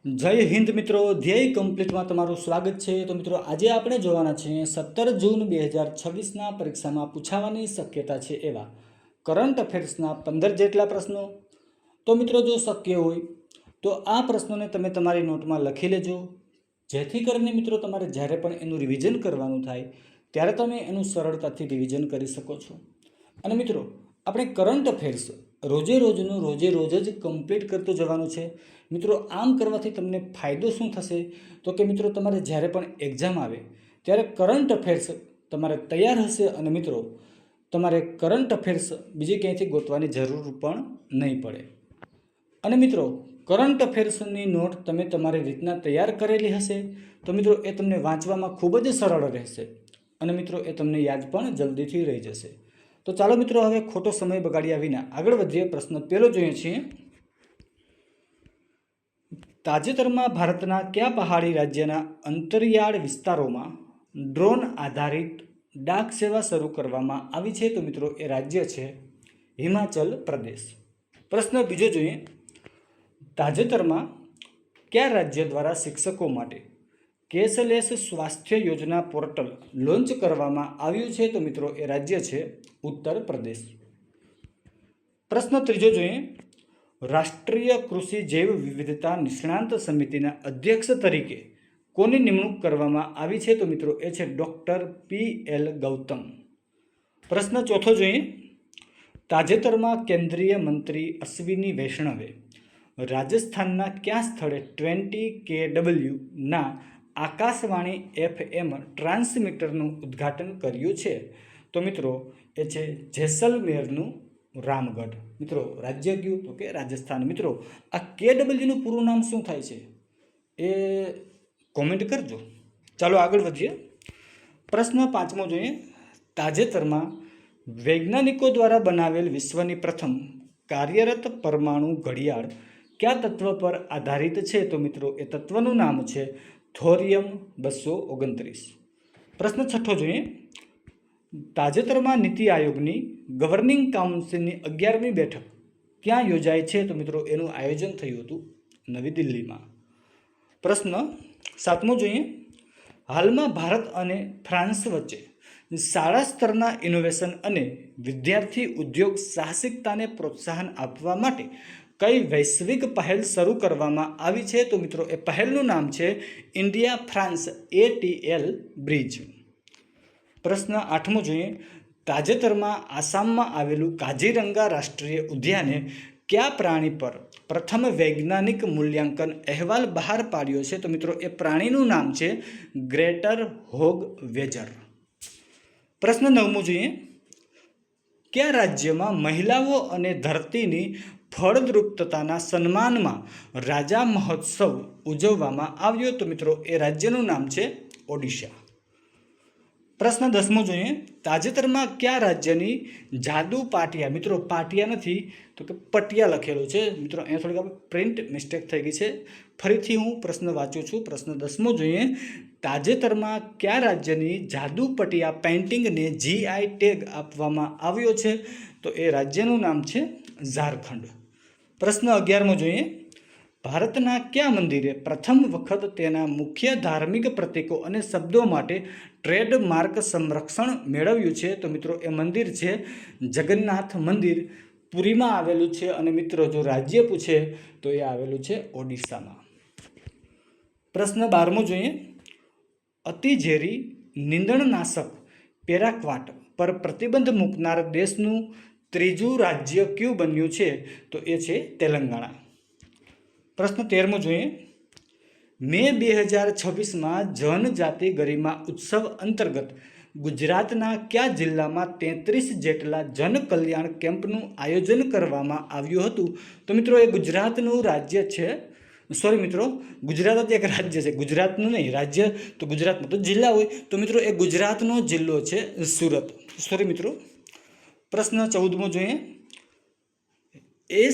જય હિન્દ મિત્રો, ધ્યેય કમ્પ્લીટમાં તમારું સ્વાગત છે. તો મિત્રો આજે આપણે જોવાના છીએ 17 જૂન 2026ના પરીક્ષામાં પૂછાવાની શક્યતા છે એવા કરંટ અફેર્સના 15 જેટલા પ્રશ્નો. તો મિત્રો જો શક્ય હોય તો આ પ્રશ્નોને તમે તમારી નોટમાં લખી લેજો, જેથી કરીને મિત્રો તમારે જ્યારે પણ એનું રિવિઝન કરવાનું થાય ત્યારે તમે એનું સરળતાથી રિવિઝન કરી શકો છો. અને મિત્રો આપણે કરંટ અફેર્સ રોજે રોજ જ કમ્પ્લીટ કરતું જવાનું છે. મિત્રો આમ કરવાથી તમને ફાયદો શું થશે તો કે મિત્રો તમારે જ્યારે પણ એક્ઝામ આવે ત્યારે કરંટ અફેર્સ તમારે તૈયાર હશે અને મિત્રો તમારે કરંટ અફેર્સ બીજે ક્યાંયથી ગોતવાની જરૂર પણ નહીં પડે. અને મિત્રો કરંટ અફેર્સની નોટ તમે તમારી રીતના તૈયાર કરેલી હશે તો મિત્રો એ તમને વાંચવામાં ખૂબ જ સરળ રહેશે અને મિત્રો એ તમને યાદ પણ જલ્દીથી રહી જશે. તો ચાલો મિત્રો હવે ખોટો સમય બગાડ્યા વિના આગળ વધીએ. પ્રશ્ન પહેલો જોઈએ છીએ. તાજેતરમાં ભારતના કયા પહાડી રાજ્યના અંતરિયાળ વિસ્તારોમાં ડ્રોન આધારિત ડાક સેવા શરૂ કરવામાં આવી છે? તો મિત્રો એ રાજ્ય છે હિમાચલ પ્રદેશ. પ્રશ્ન બીજો જોઈએ. તાજેતરમાં કયા રાજ્ય દ્વારા શિક્ષકો માટે કેશલેસ સ્વાસ્થ્ય યોજના પોર્ટલ લોન્ચ કરવામાં આવ્યું છે? તો મિત્રો એ રાજ્ય છે ઉત્તર પ્રદેશ. પ્રશ્ન ત્રીજો જોઈએ. રાષ્ટ્રીય કૃષિ જૈવ વિવિધતા નિષ્ણાંત સમિતિના અધ્યક્ષ તરીકે કોની નિમણૂક કરવામાં આવી છે? તો મિત્રો એ છે ડૉક્ટર PL ગૌતમ. પ્રશ્ન ચોથો જોઈએ. તાજેતરમાં કેન્દ્રીય મંત્રી અશ્વિની વૈષ્ણવે રાજસ્થાનના કયા સ્થળે 20 kW ના આકાશવાણી FM ટ્રાન્સમીટરનું ઉદ્ઘાટન કર્યું છે? તો મિત્રો એ છે જેસલમેરનું રામગઢ. મિત્રો રાજ્ય કયું? તો કે રાજસ્થાન. મિત્રો આ KWનું પૂરું નામ શું થાય છે એ કોમેન્ટ કરજો. ચાલો આગળ વધીએ. પ્રશ્ન પાંચમો જોઈએ. તાજેતરમાં વૈજ્ઞાનિકો દ્વારા બનાવેલ વિશ્વની પ્રથમ કાર્યરત પરમાણુ ઘડિયાળ કયા તત્વ પર આધારિત છે? તો મિત્રો એ તત્વનું નામ છે થોરિયમ 229. પ્રશ્ન છઠ્ઠો જોઈએ. તાજેતરમાં નીતિ આયોગની ગવર્નિંગ કાઉન્સિલની 11મી બેઠક ક્યાં યોજાય છે? તો મિત્રો એનું આયોજન થયું હતું નવી દિલ્હીમાં. પ્રશ્ન સાતમો જોઈએ. હાલમાં ભારત અને ફ્રાન્સ વચ્ચે શાળા સ્તરના ઇનોવેશન અને વિદ્યાર્થી ઉદ્યોગ સાહસિકતાને પ્રોત્સાહન આપવા માટે કઈ વૈશ્વિક પહેલ શરૂ કરવામાં આવી છે? તો મિત્રો એ પહેલનું નામ છે ઇન્ડિયા ફ્રાન્સ ATL બ્રિજ. પ્રશ્ન આઠમો જોઈએ. તાજેતરમાં આસામમાં આવેલું કાઝીરંગા રાષ્ટ્રીય ઉદ્યાને કયા પ્રાણી પર પ્રથમ વૈજ્ઞાનિક મૂલ્યાંકન અહેવાલ બહાર પાડ્યો છે? તો મિત્રો એ પ્રાણીનું નામ છે ગ્રેટર હોગ વેજર. પ્રશ્ન નવમો જોઈએ. કયા રાજ્યમાં મહિલાઓ અને ધરતીની ફળદ્રુપતાના સન્માનમાં રાજા મહોત્સવ ઉજવવામાં આવ્યો? તો મિત્રો એ રાજ્યનું નામ છે ઓડિશા. પ્રશ્ન 10મો જોઈએ. તાજેતરમાં કયા રાજ્યની જાદુ પાટિયા, મિત્રો પાટિયા નથી તો કે પટિયા લખેલું છે મિત્રો, અહીંયા થોડીક આપણે પ્રિન્ટ મિસ્ટેક થઈ ગઈ છે. ફરીથી હું પ્રશ્ન વાંચું છું. પ્રશ્ન 10મો જોઈએ. તાજેતરમાં કયા રાજ્યની જાદુ પટિયા પેઇન્ટિંગને GI ટેગ આપવામાં આવ્યો છે? તો એ રાજ્યનું નામ છે ઝારખંડ. પ્રશ્ન 11મો જોઈએ. ભારતના કયા મંદિરે પ્રથમ વખત તેના મુખ્ય ધાર્મિક પ્રતીકો અને શબ્દો માટે ટ્રેડમાર્ક સંરક્ષણ મેળવ્યું છે? તો મિત્રો એ મંદિર છે જગન્નાથ મંદિર, પુરીમાં આવેલું છે. અને મિત્રો જો રાજ્ય પૂછે તો એ આવેલું છે ઓડિશામાં. પ્રશ્ન 12મો જોઈએ. અતિ ઝેરી નીંદણનાશક પેરાક્વાટ પર પ્રતિબંધ મૂકનાર દેશનું ત્રીજું રાજ્ય કયું બન્યું છે? તો એ છે તેલંગાણા. પ્રશ્ન 13મો જોઈએ. મે 2026માં જનજાતિ ગરિમા ઉત્સવ અંતર્ગત ગુજરાતના કયા જિલ્લામાં 33 જેટલા જનકલ્યાણ કેમ્પનું આયોજન કરવામાં આવ્યું હતું? તો મિત્રો એ ગુજરાતનું રાજ્ય છે. સોરી મિત્રો, ગુજરાત જ એક રાજ્ય છે, ગુજરાતનું નહીં રાજ્ય. તો ગુજરાતમાં તો જિલ્લા હોય તો મિત્રો એ ગુજરાતનો જિલ્લો છે સુરત. સોરી મિત્રો. પ્રશ્ન 14મો જોઈએ.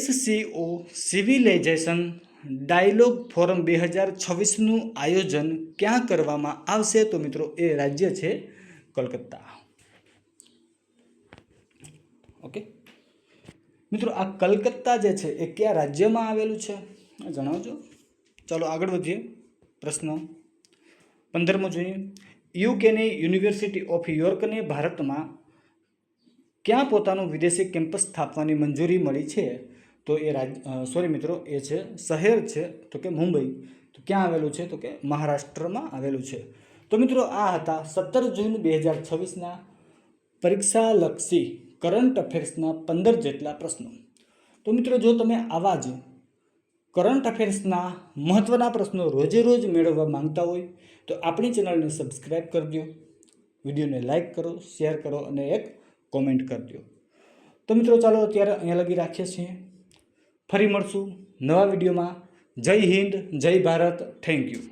SCO સિવિલાઇઝેશન ડાયલોગ ફોરમ 2026નું આયોજન ક્યાં કરવામાં આવશે? તો મિત્રો એ રાજ્ય છે કલકત્તા. ઓકે મિત્રો, આ કલકત્તા જે છે એ કયા રાજ્યમાં આવેલું છે જણાવજો. ચાલો આગળ વધીએ. પ્રશ્ન 15મો જોઈએ. યુકેની યુનિવર્સિટી ઓફ યોર્કને ભારતમાં ક્યાં પોતાનું વિદેશી કેમ્પસ સ્થાપવાની મંજૂરી મળી છે? તો એ એ છે શહેર છે તો કે મુંબઈ. તો ક્યાં આવેલું છે? તો કે મહારાષ્ટ્રમાં આવેલું છે. તો મિત્રો આ હતા 17 જૂન 2026ના પરીક્ષાલક્ષી કરંટ અફેર્સના 15 જેટલા પ્રશ્નો. તો મિત્રો જો તમે આવા જ કરંટ અફેર્સના મહત્ત્વના પ્રશ્નો રોજે રોજ મેળવવા માંગતા હોય તો આપણી ચેનલને સબસ્ક્રાઈબ કરી દો, વિડીયોને લાઇક કરો, શેર કરો અને એક કોમેન્ટ કરી દો. તો મિત્રો ચાલો અત્યારે અહીંયા લગી રાખીએ છીએ. ફરી મળશું નવા વિડીયોમાં. જય હિન્દ, જય ભારત, થેન્ક યુ.